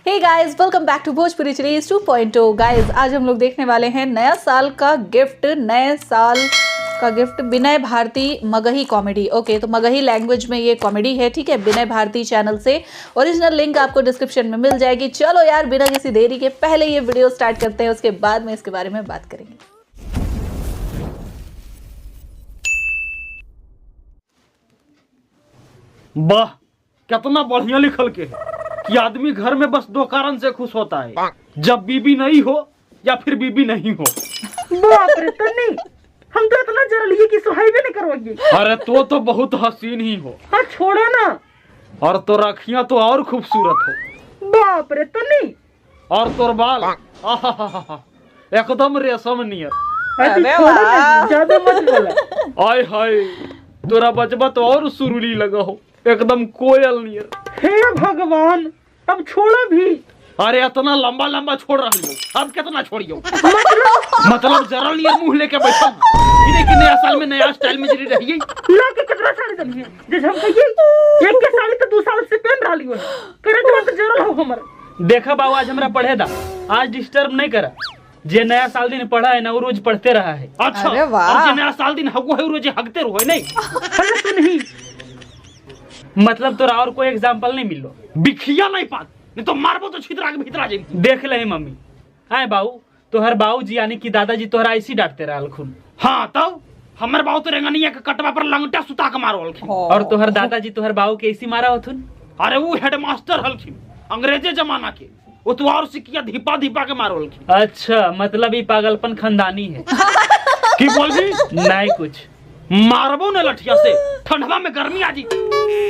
Hey guys, welcome back to Bhojpuri series 2.0। Guys, आज हम लोग देखने वाले हैं नया साल का गिफ्ट। नए साल का गिफ्ट विनय भारती मगही कॉमेडी। ओके, तो मगही लैंग्वेज में ये कॉमेडी है, ठीक है। विनय भारती चैनल से ओरिजिनल लिंक आपको डिस्क्रिप्शन में मिल जाएगी। चलो यार, बिना किसी देरी के पहले ये वीडियो स्टार्ट करते हैं, उसके बाद में इसके बारे में बात करेंगे। वाह, कितना बढ़िया लिखल के है कि आदमी घर में बस दो कारण से खुश होता है, जब बीबी नहीं हो या फिर बीबी नहीं हो। बाप रे, तो नहीं, हम तो इतना जरा लिए कि सुहाई भी नहीं करोगे। अरे तो बहुत हसीन ही हो। हाँ छोड़ो ना। और तो रखियां तो और खूबसूरत हो। बाप रे, तो नहीं। और तोर बाल आहाहाहा, एकदम रेशम नियर। अरे छोड़ो ना, ज्यादा मत बोला। आय हाय, तोरा बचबा तो और सुरीली लगा हो, एकदम कोयल नियर। हे भगवान, अब छोड़ो भी। अरे इतना लंबा लंबा छोड़ रही हो, अब कितना छोड़ियो? मतलब जरा नियर मुंह लेके बैठा इन्हें कि नया साल में नया स्टाइल में जरी रहिए। लाके कितना साड़ी दलिए, जैसे हम कहिए एक के साड़ी तो 2 साल से पहन रही हो। करंट में तो जरा हो हमर। देखा बाबू, आज हमरा पढ़े दा, आज डिस्टर्ब नहीं करा। जे नया साल दिन पढ़ा है ना, वो रोज पढ़ते रहा है। अच्छा, अरे वाह। और जे नया साल दिन हगो है, वो रोज हगते रहो है नहीं। अरे तो नहीं, मतलब तोरा और कोई एग्जांपल नहीं मिलो? बिखिया नहीं पात, नहीं तो मारबो तो छितरा के भीतर आ जाई। देख ले मम्मी, आए बाबू, तोहर बाबूजी यानी कि दादाजी तोहरा ऐसी डांटते रहलखुन। हाँ, तब हमर बाबू तो रेंगनिया के कटवा पर लंगटा सुता के मारलखिन। और तोहर दादाजी तोहर बाबू के ऐसी मारा होथुन? अरे वो हेडमास्टर हलखिन अंग्रेजे जमाना के, वो तो और सिकिया धीपा धीपा के मारलखिन। अच्छा, मतलब ये पागलपन खानदानी है। की बोलबी? नहीं कुछ। मारबो न लठिया से, ठंडवा में गर्मी आ जी।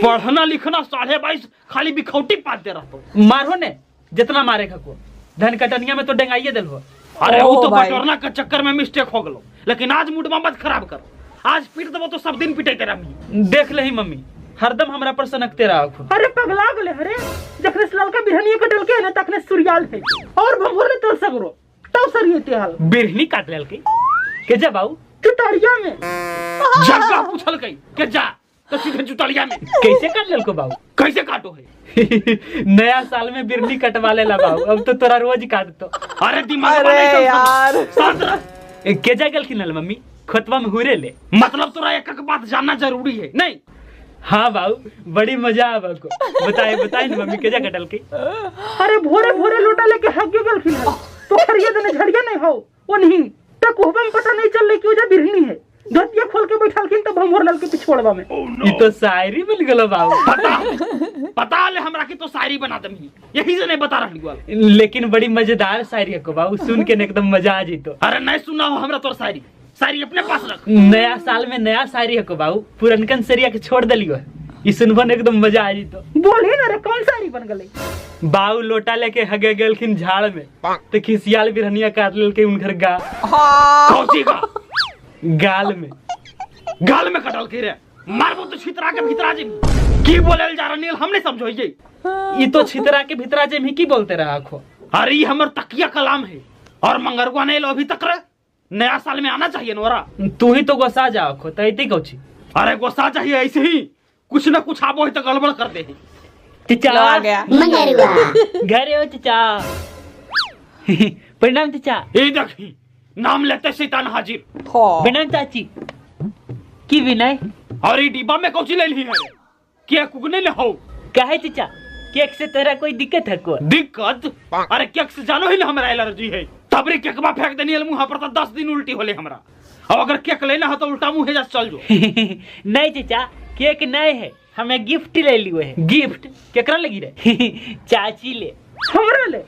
पढ़ना लिखना 22.5 खाली बिखौटी पाते रहतो। मारो ने जितना मारे को, धन कटनिया में तो डेंगाइए दिल हो। अरे वो तो बटोरना के चक्कर में मिस्टेक हो गलो, लेकिन आज मूड मत खराब कर। आज पीट देबो तो सब दिन पिटे रही। देख ले मम्मी, हरदम हमरा पर सनकते रहा। अरे पगला गले। अरे जखने लाल का बिरहनिया कटल के ना, तखने सूर्याल है और भंभोले तो सगरो तो सरियते हाल बिरहनी काट लेल के जा बाऊ चुटारिया में। जगह पूछल कई के जा तो सीधे चुटारिया में। कैसे काट लेल को बाऊ? कैसे काटो है? नया साल में बिरहनी कटवा लेला बाऊ, अब तो तोरा रोज काट तो। अरे दिमाग अरे यार, के जा गलखिन मम्मी खतवा में हुरे ले। मतलब तोरा एक एक बात जानना जरूरी है नहीं? हाँ बाऊ, बड़ी मजा आवा को। बताए ना मम्मी, के जा कटल के? अरे भोरे भोरे लोटा लेके हगे गलखिन है, तो खरिया देने झड़िया नहीं हो वो नहीं तक होबम पता नहीं चल ले कि वजह बिरहनी है। धोतिया खोल के बैठालखिन तो भंभोर लाल के पिछोड़वा में। ये तो शायरी बन गलो बाऊ। पता ले हमरा की तो शायरी बना दमी, यही से नहीं बता रही वाल। लेकिन बड़ी मजेदार शायरी है को बाऊ, सुन के एकदम मजा आ जी। तो अरे नहीं सुना हो हमरा तोर शायरी, शायरी अपने पास रख। नया साल में नया शायरी है को बाऊ, पुरनकन सरिया के छोड़ दलियो। ये सुनबन एकदम मजा आ जी। तो बोली ना रे, कौन शायरी बन गई? बाऊ लोटा लेके हगे गलखिन झाड़ में, तो खिसियाल बिरहनिया काट लेके उनकर गाल में कटल के रे। मारबो तो छितरा के भीतर आ जे। की बोलेल जा रहा नील, हम नहीं समझो ये तो छितरा के भीतर आ जे में की बोलते रहा आखो। अरे ये हमर तकिया कलाम है, और मंगरवा नहीं लो अभी तक रे। नया साल में आना चाहिए नोरा। तू ही तो गोसा जा आखो, तैते कौची? अरे गोसा चाहिए, ऐसे ही कुछ न कुछ आबो है तो गड़बड़ कर दे। चिचा आ गया घरे हो चिचा। प्रणाम चिचा। ए देखी, नाम लेते शैतान हाजिर। प्रणाम चाची। की विनय? और ये डिब्बा में कौची ले ली है? केक उगने ले हो? काहे चिचा, केक से तेरा कोई दिक्कत है को? दिक्कत? अरे केक से जानो ही ना हमरा एलर्जी है। तबरी केकबा फेंक देनी मुंह पर तो 10 दिन उल्टी होले हमरा। अब अगर केक लेना हो तो उल्टा मुंह जा चल जो। नहीं चिचा, केक नहीं है, हमें गिफ्ट ले लियो है। गिफ्ट केकरा लगी रे? चाची ले। हमरा ले?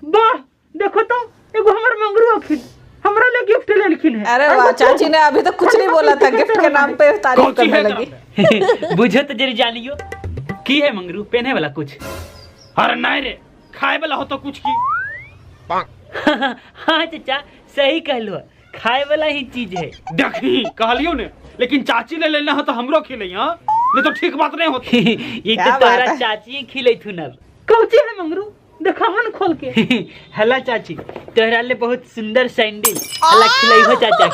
वाह, देखो तो एगो हमर मंगरू अखिन हमरा ले गिफ्ट ले लिखिन है। अरे वाह, चाची ने अभी तक कुछ नहीं बोला था, गिफ्ट के नाम पे तारीफ करने लगी। बुझो तो जरी जानियो की है मंगरू, पहने वाला कुछ? अरे नहीं रे, खाए वाला हो तो कुछ की। हाँ चाचा, सही कहलो, खाए वाला ही चीज है। देखी कहलियो ने, लेकिन चाची ले लेना हो तो हमरो खिले। हाँ, नहीं तो ठीक बात नहीं होती। ये तो तोरा चाची खिले थू न। कौची है मंगरू, दिखावन खोल के। हला चाची, तोहरा ले बहुत सुंदर सैंडल हला खिलाई हो चाचा।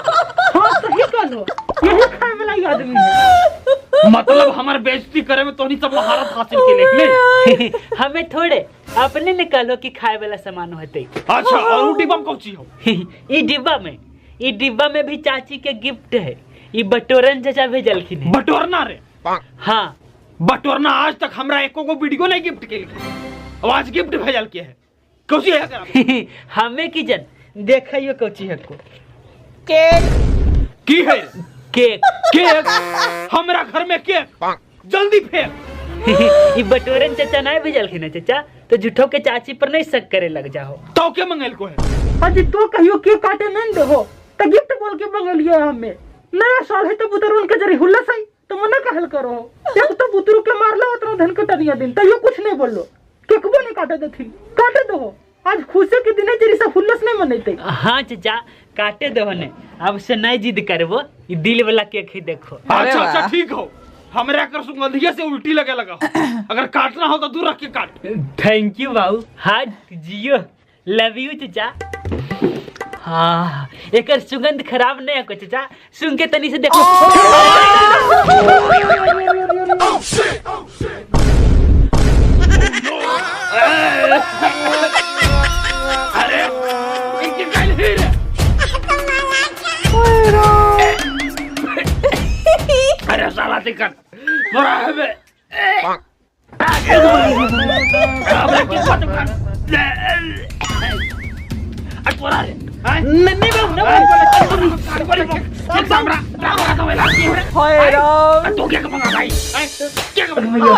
हाँ सही कहलो, यही खाए वाला ही आदमी है। मतलब हमारे बेइज्जती करे में तो नहीं सब महारत हासिल के लिए हमें थोड़े अपने निकालो कि खाए वाला सामान होते। अच्छा और उ डिब्बा में कौची हो? ई डिब्बा में भी चाची के गिफ्ट है। ई बटोरन चाचा भेजलखिन है। बटोरना रे? हाँ बटोरना आज तक हमरा एको को वीडियो नहीं गिफ्ट के लिए, अब आज गिफ्ट भेजल के है कौची है कर हमें की जन देखियो कौची है को केक की है? Cake cake? हमरा घर में केक जल्दी फेंक। ई बटोरन चाचा नहीं भेजलखिन है चाचा, तो झूठो के चाची पर नहीं शक करे लग जाओ। तो के मंगल को है? अजी तो कहियो केक काटे नहीं देहो तो गिफ्ट बोल के मंगलिए हमें। नया साल है तो बुतरून के जरी हुल्लस है तो मना कहल करो। एक तो बुतरू के मारला उतना धन कटरिया दिन तइयो कुछ नहीं बोलो, केकबो नहीं काटे देथी। काटे दो आज खुशी के दिन है जरी सब हुल्लस नहीं मनैते। हाँ चाचा काटे दो ने, अब से नहीं जिद करबो। ई दिल वाला केक ही देखो। अच्छा अच्छा ठीक हो, हमरा कर सुगंधिया से उल्टी लगे लगा। अगर काटना हो तो दूर रख के काट। थैंक यू बाबू। हाँ जियो, लव यू चाचा। हाँ एकर सुगंध खराब नहीं है चाचा, सुन के तनी से देखो। अरे इनके काल ही रे। अरे साला टिकट बड़ा है बे। अब क्या खत्म कर? अटोरा रे। नहीं बाबू हाय राम। तो क्या कमांगा भाई? क्या कमांगा?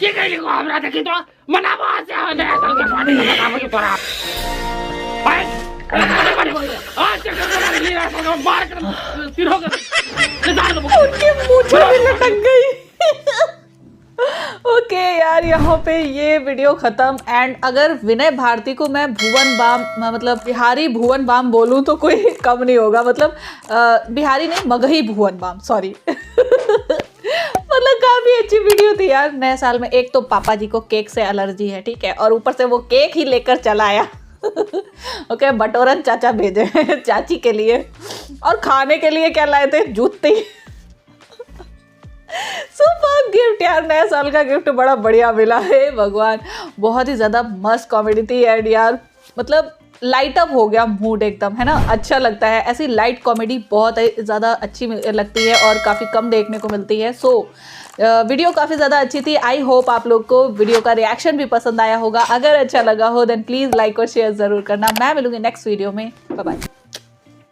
क्या कह लिखो हमरा देखी तो मना बात से है नया साल के पार्टी का बता मुझे तोरा। आज क्या करना है? नया साल का बार कर तीन हो गए। उनके मूंछ में लटक गई। ओके यार, यहाँ पे ये वीडियो खत्म। एंड अगर विनय भारती को मैं भुवन बाम मतलब बिहारी भुवन बाम बोलूँ तो कोई कम नहीं होगा। मतलब बिहारी नहीं, मगही भुवन बाम, सॉरी। मतलब काफी अच्छी वीडियो थी यार। नए साल में एक तो पापा जी को केक से एलर्जी है, ठीक है, और ऊपर से वो केक ही लेकर चला आया। ओके, बटोरन चाचा भेजे चाची के लिए, और खाने के लिए क्या लाए थे? जूते। सुपर गिफ्ट यार, नया साल का गिफ्ट बड़ा बढ़िया मिला है। भगवान, बहुत ही ज़्यादा मस्त कॉमेडी थी एंड यार मतलब लाइट अप हो गया मूड एकदम, है ना। अच्छा लगता है ऐसी लाइट कॉमेडी, बहुत ज़्यादा अच्छी लगती है और काफ़ी कम देखने को मिलती है। सो वीडियो काफ़ी ज़्यादा अच्छी थी। आई होप आप लोग को वीडियो का रिएक्शन भी पसंद आया होगा। अगर अच्छा लगा हो देन प्लीज़ लाइक और शेयर ज़रूर करना। मैं मिलूंगी नेक्स्ट वीडियो में। Bye bye.